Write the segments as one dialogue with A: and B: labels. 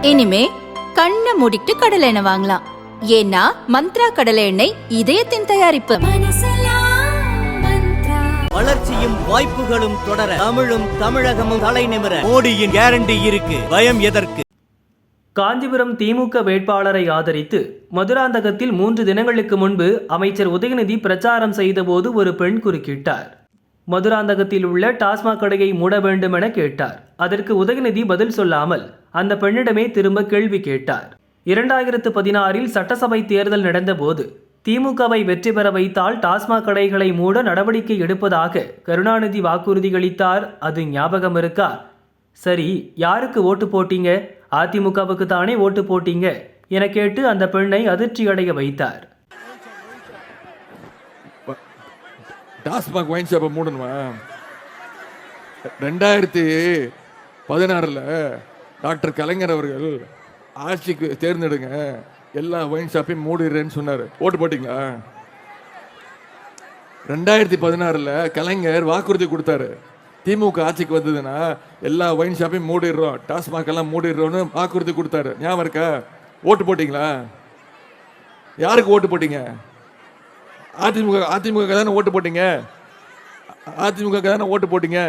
A: இனிமே கண்ணை மூடிட்டு கடலை எண்ணெய் வாங்கலாம். ஏன்னா மந்த்ரா கடலை எண்ணெய் இதயத்தின் தயாரிப்பு.
B: வளர்ச்சியும் வாய்ப்புகளும் தொடர தமிழும் தமிழகமும் தலைநிமிர மோடியின் கேரண்டி இருக்கு. பயம் எதற்கு?
C: காஞ்சிபுரம் திமுக வேட்பாளரை ஆதரித்து மதுராந்தகத்தில் 3 தினங்களுக்கு முன்பு அமைச்சர் உதயநிதி பிரச்சாரம் செய்தபோது ஒரு பெண் குறுக்கிட்டார். மதுராந்தகத்தில் உள்ள டாஸ்மாக் கடையை மூட வேண்டும் என கேட்டார். அதற்கு உதயநிதி பதில் சொல்லாமல் அந்த பெண்ணிடமே திரும்ப கேள்வி கேட்டார். 2016இல் சட்டசபை தேர்தல் நடந்தபோது திமுகவை வெற்றி பெற வைத்தால் டாஸ்மாக் கடைகளை மூட நடவடிக்கை எடுப்பதாக கருணாநிதி வாக்குறுதியளித்தார். அது ஞாபகம் இருக்கா? சரி, யாருக்கு ஓட்டு போட்டீங்க? அதிமுகவுக்கு தானே ஓட்டு போட்டீங்க என கேட்டு அந்த பெண்ணை அதிர்ச்சியடைய வைத்தார்.
D: டாஸ்மாக் ஒயின் ஷாப்பை மூடணுமா? 2016 டாக்டர் கலைஞர் அவர்கள் ஆட்சிக்கு தேர்ந்தெடுங்க, எல்லா ஒயின் ஷாப்பையும் மூடிடுறேன்னு சொன்னார். ஓட்டு போட்டிங்களா? 2016 கலைஞர் வாக்குறுதி கொடுத்தாரு, திமுக ஆட்சிக்கு வந்ததுன்னா எல்லா ஒயின் ஷாப்பையும் மூடிடுறோம், டாஸ்மாக் எல்லாம் மூடிடுறோம்னு வாக்குறுதி கொடுத்தாரு. ஞாபகம் இருக்கா? ஓட்டு போட்டிங்களா? யாருக்கு ஓட்டு போட்டீங்க? அதிமுக தானே ஓட்டு போட்டீங்க. அதிமுக தானே ஓட்டு போட்டீங்க.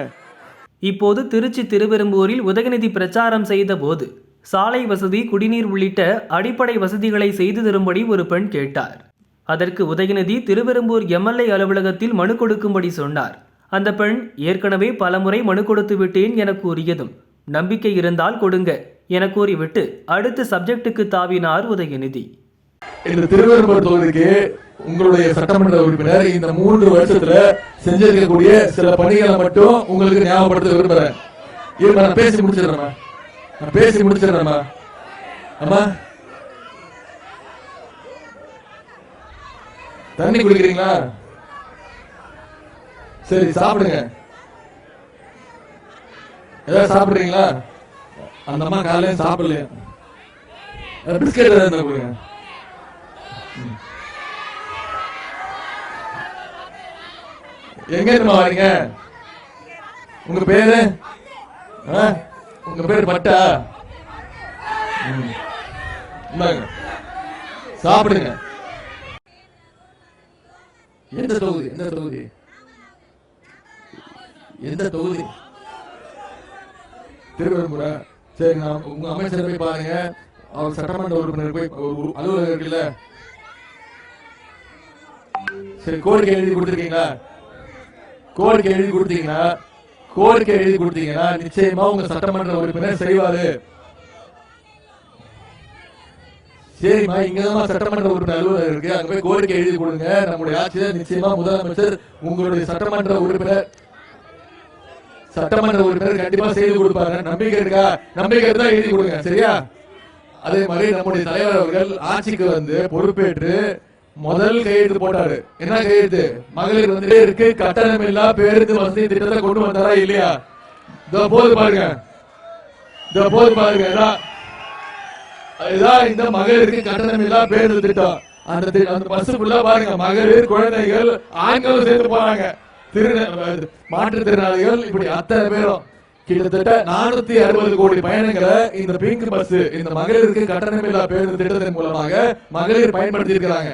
C: இப்போது திருச்சி திருவெரும்பூரில் உதயநிதி பிரச்சாரம் செய்த போது சாலை வசதி, குடிநீர் உள்ளிட்ட அடிப்படை வசதிகளை செய்து தரும்படி ஒரு பெண் கேட்டார். அதற்கு உதயநிதி திருவெரும்பூர் எம்எல்ஏ அலுவலகத்தில் மனு கொடுக்கும்படி சொன்னார். அந்த பெண் ஏற்கனவே பலமுறை மனு கொடுத்து விட்டேன் என கூறியதும் நம்பிக்கை இருந்தால் கொடுங்க என கூறிவிட்டு அடுத்த சப்ஜெக்டுக்கு தாவினார் உதயநிதி.
D: இந்த திருவெரும்பூர் தொகுதிக்கு உங்களுடைய சட்டமன்ற உறுப்பினர் இந்த 3 வருஷத்துல செஞ்சிருக்கக்கூடிய சில பணிகளை மட்டும் உங்களுக்கு ஞாபகப்படுத்த விரும்புறேன். நான் பேசி முடிச்சிடறேன். அம்மா, தண்ணி குடிக்கிறீங்களா? சரி, சாப்பிடுங்க. ஏதாவது சாப்பிடுறீங்களா? அந்த அம்மா காலையில சாப்பிடலையா? பிஸ்கெட் ஏதாவது கொடுங்க. எங்க இருந்து வரீங்க? உங்க பேரு? உங்க பேரு பட்டா? சாப்பிடுங்க. எந்த தொகுதி? திருவெரும்புரா? சரி, நான் உங்க அமைச்சர் போய் பாருங்க. அவர் சட்டமன்ற உறுப்பினர் போய் அலுவலகம் இருக்குல்ல, சரி, கோரிக்கை எழுதி கொடுத்தீங்கன்னா நிச்சயமா உங்க சட்டமன்ற உறுப்பினர் செய்வாரு. சரிம்மா, இங்கதான் சட்டமன்ற உறுப்பினர் அலுவலகம் இருக்கு, அங்க போய் கோரிக்கை எழுதி கொடுங்க. நம்முடைய ஆட்சியில நிச்சயமா முதலமைச்சர் உங்களுடைய சட்டமன்ற உறுப்பினர் கண்டிப்பா செய்து கொடுப்பாரு. நம்பிக்கை இருக்கா? நம்பிக்கை இருந்தா எழுதி கொடுங்க, சரியா? அதே மாதிரி நம்முடைய தலைவர் அவர்கள் ஆட்சிக்கு வந்து பொறுப்பேற்று முதல் கையெழுத்து போட்டாரு. என்ன கையெழுத்து? மகளிர் வந்துட்டே இருக்கு, கட்டணம் இல்லா பேருந்து வசதி திட்டத்தை கொண்டு வந்தாரா இல்லையா? போது பாருங்க. அதுதான் இந்த மகளிருக்கு கட்டணம் இல்லா பேருந்து திட்டம். அந்த பஸ்ஸுக்குள்ள பாருங்க, மகளிர், குழந்தைகள், ஆண்களும் சேர்ந்து போறாங்க, மாற்றுத்திறனாளிகள், இப்படி அத்தனை பேரும். கிட்டத்தட்ட 460 கோடி பயணங்களை இந்த பிங்க் பஸ், இந்த மகளிருக்கு கட்டணமில்லா பேருந்து திட்டத்தின் மூலமாக மகளிர் பயன்படுத்தி இருக்கிறாங்க.